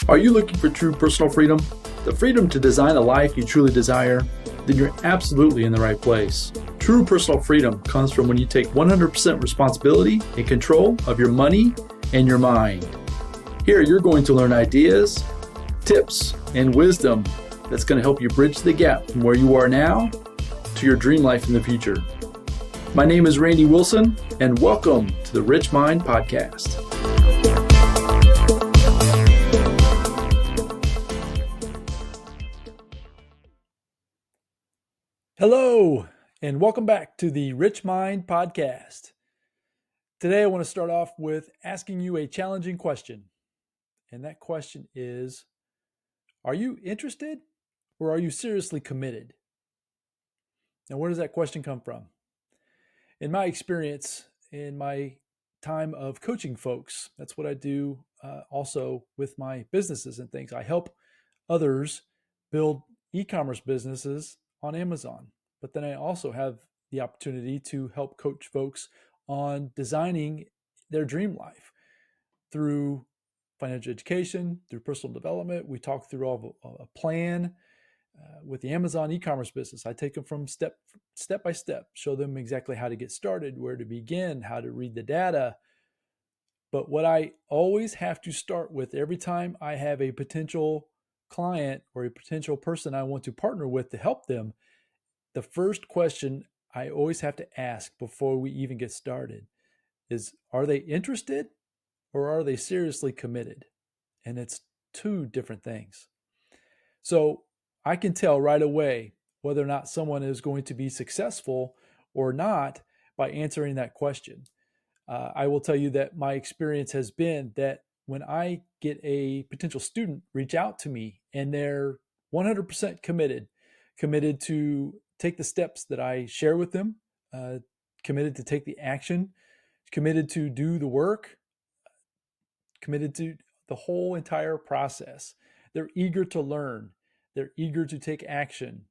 Are you looking for true personal freedom? The freedom to design a life you truly desire? Then you're absolutely in the right place. True personal freedom comes from when you take 100% responsibility and control of your money and your mind. Here you're going to learn ideas, tips, and wisdom that's going to help you bridge the gap from where you are now to your dream life in the future. My name is Randy Wilson, and welcome to the Rich Mind Podcast. Hello, and welcome back to the Rich Mind Podcast. Today, I want to start off with asking you a challenging question. And that question is, are you interested or are you seriously committed? Now, where does that question come from? In my experience, in my time of coaching folks, that's what I do also with my businesses and things. I help others build e-commerce businesses on Amazon. But then I also have the opportunity to help coach folks on designing their dream life through financial education, through personal development. We talk through all of a plan with the Amazon e-commerce business. I take them from step by step, show them exactly how to get started, where to begin, how to read the data. But what I always have to start with every time I have a potential client or a potential person I want to partner with to help them, the first question I always have to ask before we even get started is, are they interested or are they seriously committed? And it's two different things. So I can tell right away whether or not someone is going to be successful or not by answering that question. I will tell you that my experience has been that when I get a potential student reach out to me and they're 100% committed to take the steps that I share with them, committed to take the action, committed to do the work, committed to the whole entire process. They're eager to learn. They're eager to take action.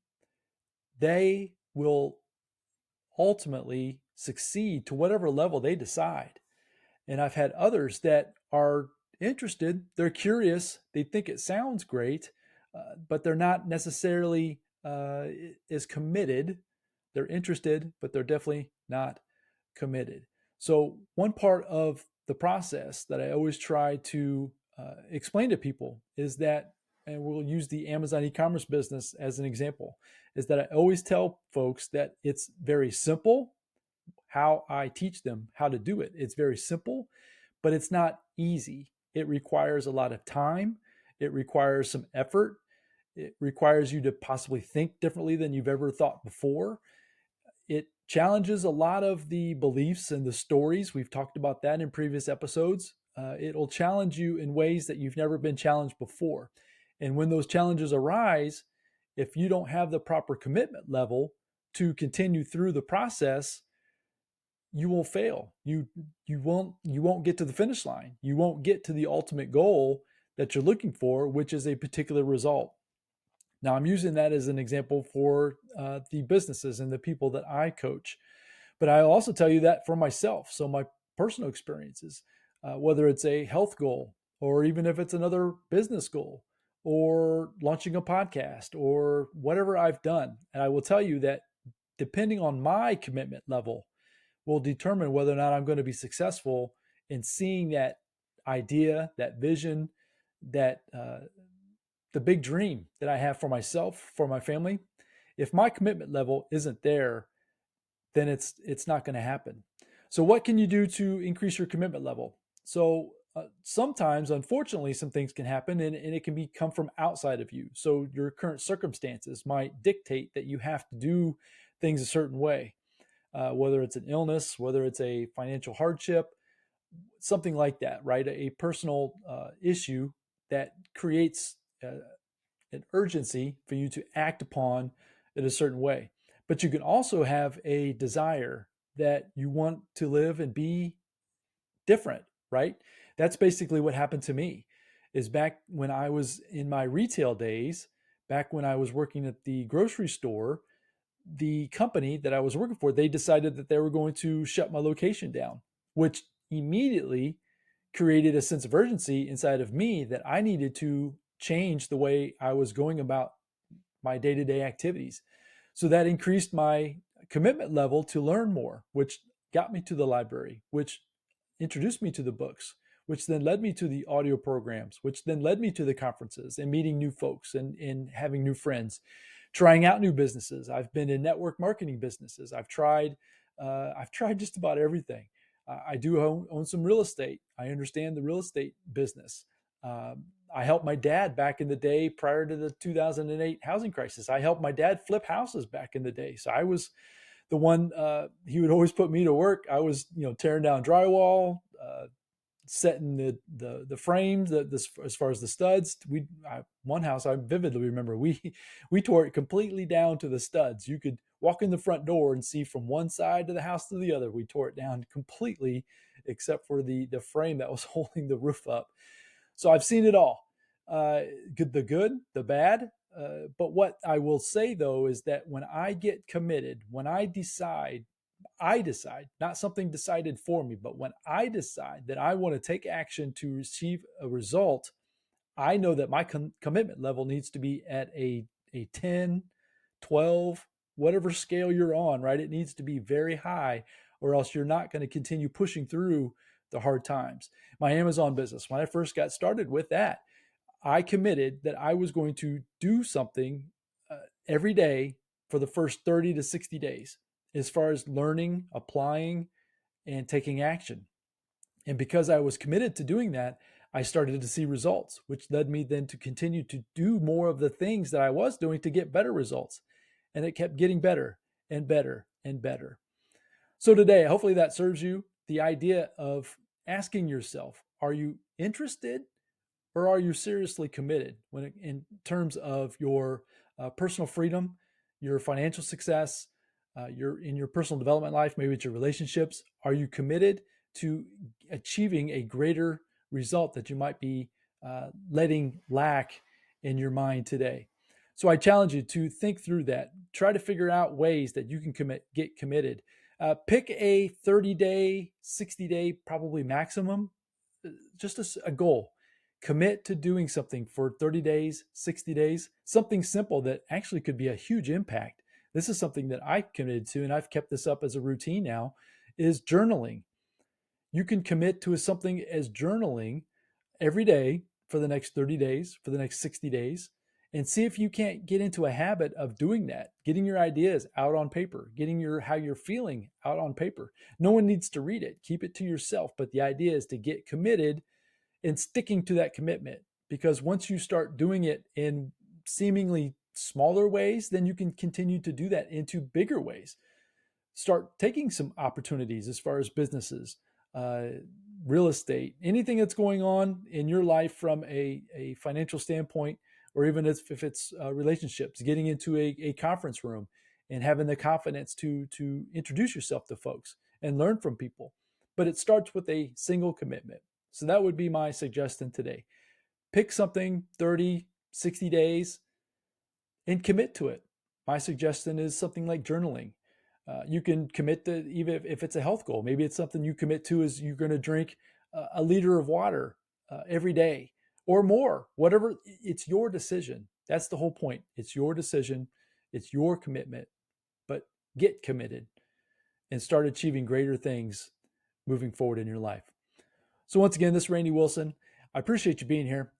They will ultimately succeed to whatever level they decide. And I've had others that are interested, they're curious, they think it sounds great, but they're not necessarily as committed. They're interested, but they're definitely not committed. So one part of the process that I always try to explain to people is that, and we'll use the Amazon e-commerce business as an example, is that I always tell folks that it's very simple how I teach them how to do it. It's very simple, but it's not easy. It requires a lot of time. It requires some effort. It requires you to possibly think differently than you've ever thought before. It challenges a lot of the beliefs and the stories. We've talked about that in previous episodes. It'll challenge you in ways that you've never been challenged before. And when those challenges arise, if you don't have the proper commitment level to continue through the process, you will fail. You won't get to the finish line. You won't get to the ultimate goal that you're looking for, which is a particular result. Now, I'm using that as an example for the businesses and the people that I coach. But I also tell you that for myself. So my personal experiences, whether it's a health goal or even if it's another business goal or launching a podcast or whatever I've done. And I will tell you that depending on my commitment level will determine whether or not I'm going to be successful in seeing that idea, that vision, that the big dream that I have for myself, for my family. If my commitment level isn't there, then it's not going to happen. So what can you do to increase your commitment level? So sometimes, unfortunately, some things can happen and it can come from outside of you. So your current circumstances might dictate that you have to do things a certain way. Whether it's an illness, whether it's a financial hardship, something like that, right? A personal issue that creates an urgency for you to act upon in a certain way. But you can also have a desire that you want to live and be different, right? That's basically what happened to me. Is back when I was in my retail days, back when I was working at the grocery store, the company that I was working for, they decided that they were going to shut my location down, which immediately created a sense of urgency inside of me that I needed to change the way I was going about my day-to-day activities. So that increased my commitment level to learn more, which got me to the library, which introduced me to the books, which then led me to the audio programs, which then led me to the conferences and meeting new folks and having new friends, trying out new businesses. I've been in network marketing businesses. I've tried just about everything. I do own some real estate. I understand the real estate business. I helped my dad back in the day prior to the 2008 housing crisis. I helped my dad flip houses back in the day. So I was the one, he would always put me to work. I was, tearing down drywall, setting the frames, as far as the studs. One house I vividly remember, we tore it completely down to the studs. You could walk in the front door and see from one side of the house to the other. We tore it down completely, except for the frame that was holding the roof up. So I've seen it all, the good, the bad. But what I will say though is that when I get committed, when I decide, not something decided for me, but when I decide that I want to take action to receive a result, I know that my commitment level needs to be at a 10, 12, whatever scale you're on, right? It needs to be very high, or else you're not going to continue pushing through the hard times. My Amazon business, when I first got started with that, I committed that I was going to do something every day for the first 30 to 60 days as far as learning, applying, and taking action. And because I was committed to doing that, I started to see results, which led me then to continue to do more of the things that I was doing to get better results. And it kept getting better and better and better. So today, hopefully that serves you. The idea of asking yourself, are you interested or are you seriously committed in terms of your personal freedom, your financial success, in your personal development life, maybe it's your relationships? Are you committed to achieving a greater result that you might be letting lack in your mind today? So I challenge you to think through that. Try to figure out ways that you can get committed. Pick a 30-day, 60-day, probably maximum, just a goal. Commit to doing something for 30 days, 60 days, something simple that actually could be a huge impact. This is something that I committed to, and I've kept this up as a routine now, is journaling. You can commit to something as journaling every day for the next 30 days, for the next 60 days, and see if you can't get into a habit of doing that, getting your ideas out on paper, getting how you're feeling out on paper. No one needs to read it. Keep it to yourself. But the idea is to get committed and sticking to that commitment, because once you start doing it in seemingly smaller ways, then you can continue to do that into bigger ways. Start taking some opportunities as far as businesses, real estate, anything that's going on in your life from a financial standpoint, or even if it's relationships, getting into a conference room and having the confidence to introduce yourself to folks and learn from people. But it starts with a single commitment. So that would be my suggestion today. Pick something 30, 60 days and commit to it. My suggestion is something like journaling. You can commit to, even if it's a health goal, maybe it's something you commit to is you're going to drink a liter of water every day or more, whatever. It's your decision. That's the whole point. It's your decision. It's your commitment, but get committed and start achieving greater things moving forward in your life. So once again, this is Randy Wilson. I appreciate you being here.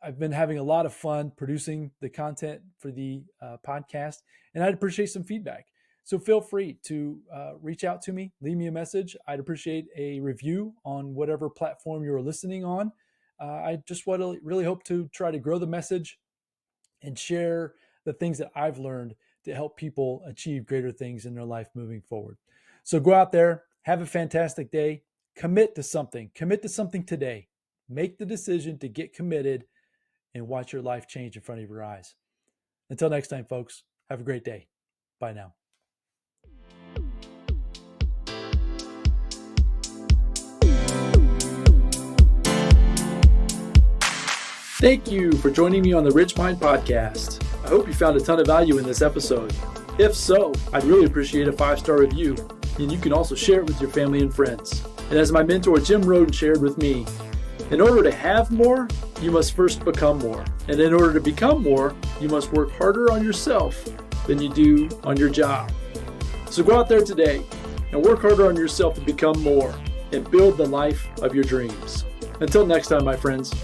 I've been having a lot of fun producing the content for the podcast, and I'd appreciate some feedback. So feel free to reach out to me, leave me a message. I'd appreciate a review on whatever platform you're listening on. I just want to really hope to try to grow the message and share the things that I've learned to help people achieve greater things in their life moving forward. So go out there, have a fantastic day, commit to something today. Make the decision to get committed and watch your life change in front of your eyes. Until next time, folks, have a great day. Bye now. Thank you for joining me on the Rich Mind Podcast. I hope you found a ton of value in this episode. If so, I'd really appreciate a 5-star review, and you can also share it with your family and friends. And as my mentor Jim Roden shared with me, In order to have more, you must first become more. And in order to become more, you must work harder on yourself than you do on your job. So go out there today and work harder on yourself to become more and build the life of your dreams. Until next time, my friends.